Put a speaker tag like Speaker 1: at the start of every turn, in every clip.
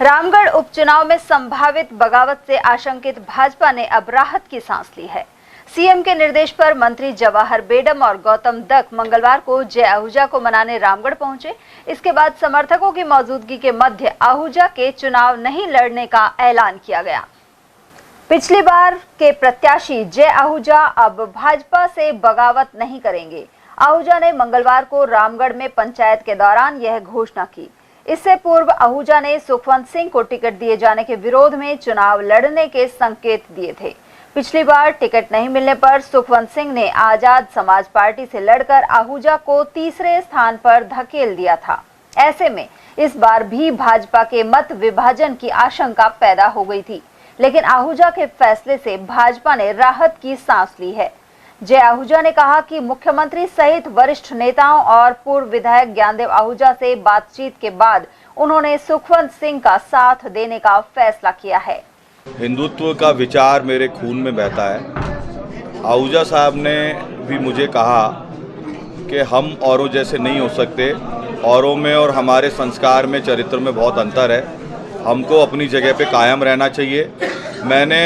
Speaker 1: रामगढ़ उपचुनाव में संभावित बगावत से आशंकित भाजपा ने अब राहत की सांस ली है। सीएम के निर्देश पर मंत्री जवाहर बेडम और गौतम दत्त मंगलवार को जय आहूजा को मनाने रामगढ़ पहुंचे। इसके बाद समर्थकों की मौजूदगी के मध्य आहूजा के चुनाव नहीं लड़ने का ऐलान किया गया। पिछली बार के प्रत्याशी जय आहूजा अब भाजपा से बगावत नहीं करेंगे। आहूजा ने मंगलवार को रामगढ़ में पंचायत के दौरान यह घोषणा की। इससे पूर्व आहूजा ने सुखवंत सिंह को टिकट दिए जाने के विरोध में चुनाव लड़ने के संकेत दिए थे। पिछली बार टिकट नहीं मिलने पर सुखवंत सिंह ने आजाद समाज पार्टी से लड़कर आहूजा को तीसरे स्थान पर धकेल दिया था। ऐसे में इस बार भी भाजपा के मत विभाजन की आशंका पैदा हो गई थी, लेकिन आहूजा के फैसले से भाजपा ने राहत की सांस ली है। जय आहूजा ने कहा कि मुख्यमंत्री सहित वरिष्ठ नेताओं और पूर्व विधायक ज्ञानदेव आहूजा से बातचीत के बाद उन्होंने सुखवंत सिंह का साथ देने का फैसला किया है।
Speaker 2: हिंदुत्व का विचार मेरे खून में बहता है। आहूजा साहब ने भी मुझे कहा कि हम औरों जैसे नहीं हो सकते, औरों में और हमारे संस्कार में, चरित्र में बहुत अंतर है। हमको अपनी जगह पे कायम रहना चाहिए। मैंने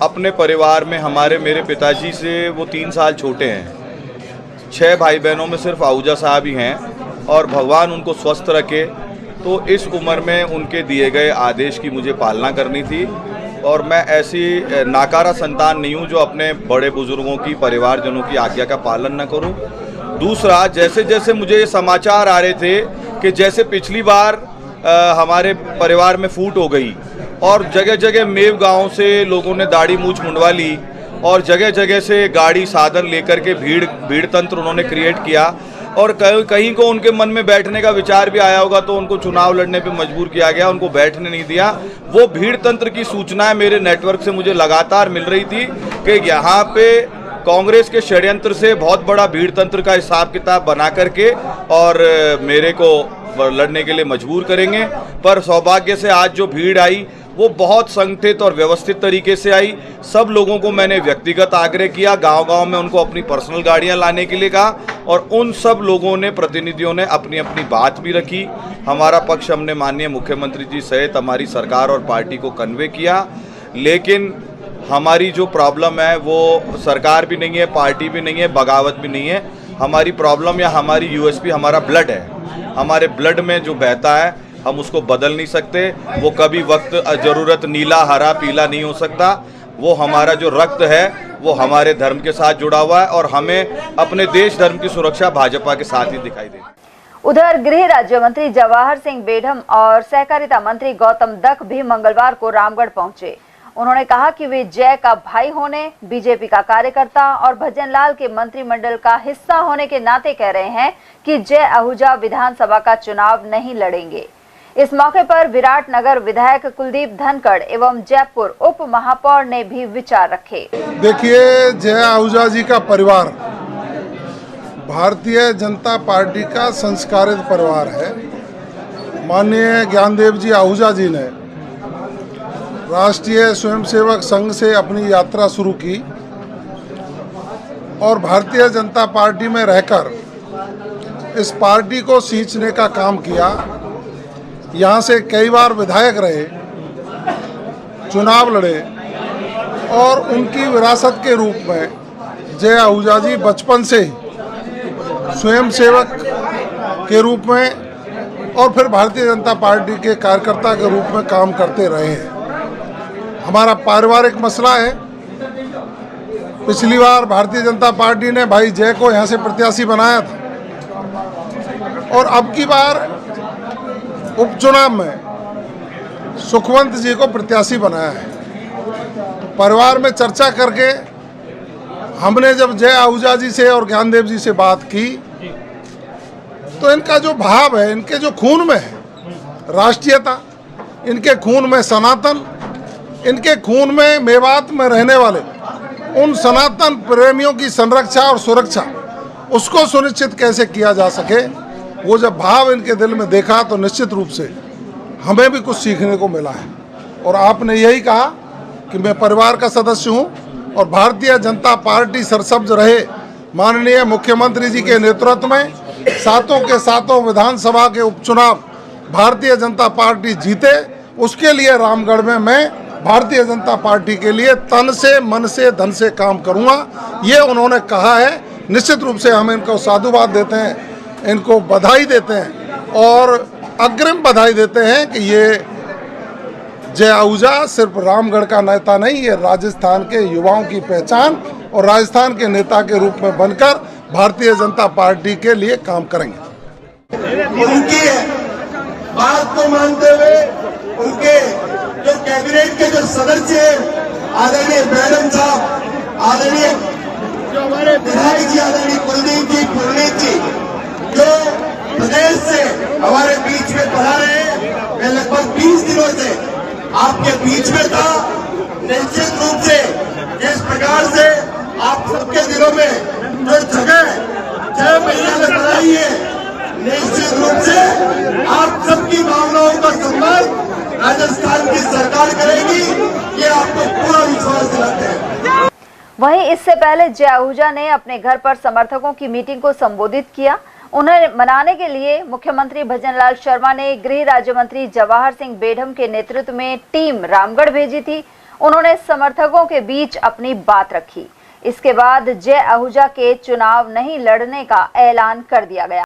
Speaker 2: अपने परिवार में मेरे पिताजी से वो 3 साल छोटे हैं। 6 भाई बहनों में सिर्फ आहूजा साहब ही हैं और भगवान उनको स्वस्थ रखे। तो इस उम्र में उनके दिए गए आदेश की मुझे पालना करनी थी और मैं ऐसी नाकारा संतान नहीं हूँ जो अपने बड़े बुजुर्गों की, परिवारजनों की आज्ञा का पालन न करूँ। दूसरा, जैसे जैसे मुझे ये समाचार आ रहे थे कि जैसे पिछली बार हमारे परिवार में फूट हो गई और जगह जगह मेव गांव से लोगों ने दाढ़ी मूछ मुंडवा ली और जगह जगह से गाड़ी साधन लेकर के भीड़ तंत्र उन्होंने क्रिएट किया और कहीं को उनके मन में बैठने का विचार भी आया होगा तो उनको चुनाव लड़ने पे मजबूर किया गया, उनको बैठने नहीं दिया। वो भीड़ तंत्र की सूचनाएं मेरे नेटवर्क से मुझे लगातार मिल रही थी कि यहाँ पे कांग्रेस के षड्यंत्र से बहुत बड़ा भीड़ तंत्र का हिसाब किताब बना करके और मेरे को लड़ने के लिए मजबूर करेंगे। पर सौभाग्य से आज जो भीड़ आई वो बहुत संगठित और व्यवस्थित तरीके से आई। सब लोगों को मैंने व्यक्तिगत आग्रह किया, गांव-गांव में उनको अपनी पर्सनल गाड़ियां लाने के लिए कहा और उन सब लोगों ने, प्रतिनिधियों ने अपनी अपनी बात भी रखी। हमारा पक्ष हमने माननीय मुख्यमंत्री जी सहित हमारी सरकार और पार्टी को कन्वे किया। लेकिन हमारी जो प्रॉब्लम है वो सरकार भी नहीं है, पार्टी भी नहीं है, बगावत भी नहीं है। हमारी प्रॉब्लम या हमारी यूएसपी हमारा ब्लड है। हमारे ब्लड में जो बहता है हम उसको बदल नहीं सकते। वो कभी वक्त ज़रूरत नीला, हरा, पीला नहीं हो सकता। वो हमारा जो रक्त है वो हमारे धर्म के साथ जुड़ा हुआ है और हमें अपने देश धर्म की सुरक्षा भाजपा के साथ ही दिखाई देगी।
Speaker 1: उधर गृह राज्य मंत्री जवाहर सिंह बेडम और सहकारिता मंत्री गौतम दत्त भी मंगलवार को रामगढ़ पहुंचे। उन्होंने कहा कि वे जय का भाई होने, बीजेपी का कार्यकर्ता और भजनलाल के मंत्रिमंडल का हिस्सा होने के नाते कह रहे हैं कि जय आहूजा विधानसभा का चुनाव नहीं लड़ेंगे। इस मौके पर विराटनगर विधायक कुलदीप धनखड़ एवं जयपुर उप महापौर ने भी विचार रखे।
Speaker 3: देखिए, जय आहूजा जी का परिवार भारतीय जनता पार्टी का संस्कारित परिवार है। माननीय ज्ञानदेव जी आहूजा जी ने राष्ट्रीय स्वयंसेवक संघ से अपनी यात्रा शुरू की और भारतीय जनता पार्टी में रहकर इस पार्टी को सींचने का काम किया। यहाँ से कई बार विधायक रहे, चुनाव लड़े और उनकी विरासत के रूप में जय आहूजा जी बचपन से ही स्वयंसेवक के रूप में और फिर भारतीय जनता पार्टी के कार्यकर्ता के रूप में काम करते रहे हैं। हमारा पारिवारिक मसला है। पिछली बार भारतीय जनता पार्टी ने भाई जय को यहाँ से प्रत्याशी बनाया था और अब की बार उपचुनाव में सुखवंत जी को प्रत्याशी बनाया है। परिवार में चर्चा करके हमने जब जय आहूजा जी से और ज्ञानदेव जी से बात की तो इनका जो भाव है, इनके जो खून में है राष्ट्रीयता, इनके खून में सनातन, इनके खून में मेवात में रहने वाले उन सनातन प्रेमियों की संरक्षा और सुरक्षा, उसको सुनिश्चित कैसे किया जा सके, वो जब भाव इनके दिल में देखा तो निश्चित रूप से हमें भी कुछ सीखने को मिला है। और आपने यही कहा कि मैं परिवार का सदस्य हूं और भारतीय जनता पार्टी सरसब्ज रहे माननीय मुख्यमंत्री जी के नेतृत्व में सातों के सातों विधानसभा के उपचुनाव भारतीय जनता पार्टी जीते, उसके लिए रामगढ़ में मैं भारतीय जनता पार्टी के लिए तन से, मन से, धन से काम करूंगा, ये उन्होंने कहा है। निश्चित रूप से हम इनको साधुवाद देते हैं, इनको बधाई देते हैं और अग्रिम बधाई देते हैं कि ये जय आहूजा सिर्फ रामगढ़ का नेता नहीं, ये राजस्थान के युवाओं की पहचान और राजस्थान के नेता के रूप में बनकर भारतीय जनता पार्टी के लिए काम करेंगे।
Speaker 4: उनकी बात को मानते हुए उनके जो कैबिनेट के जो सदस्य हैं, आदरणीय मैडम साहब, आदरणीय विधायक जी, आदरणीय कुलदीप जी, पुरनीत जी, जो प्रदेश से हमारे बीच में पढ़ा रहे हैं, मैं लगभग 20 दिनों से आपके बीच में था। निश्चित रूप से जिस प्रकार से आप सबके दिलों में जो जगह 6 महीने में बनाई है, निश्चित रूप से आप सबकी भावनाओं का सम्मान राजस्थान की सरकार करेगी, ये आपको पूरा विश्वास दिलाते हैं।
Speaker 1: वहीं इससे पहले जय आहूजा ने अपने घर पर समर्थकों की मीटिंग को संबोधित किया। उन्हें मनाने के लिए मुख्यमंत्री भजनलाल शर्मा ने गृह राज्य मंत्री जवाहर सिंह बेढ़म के नेतृत्व में टीम रामगढ़ भेजी थी। उन्होंने समर्थकों के बीच अपनी बात रखी। इसके बाद जय आहूजा के चुनाव नहीं लड़ने का ऐलान कर दिया गया।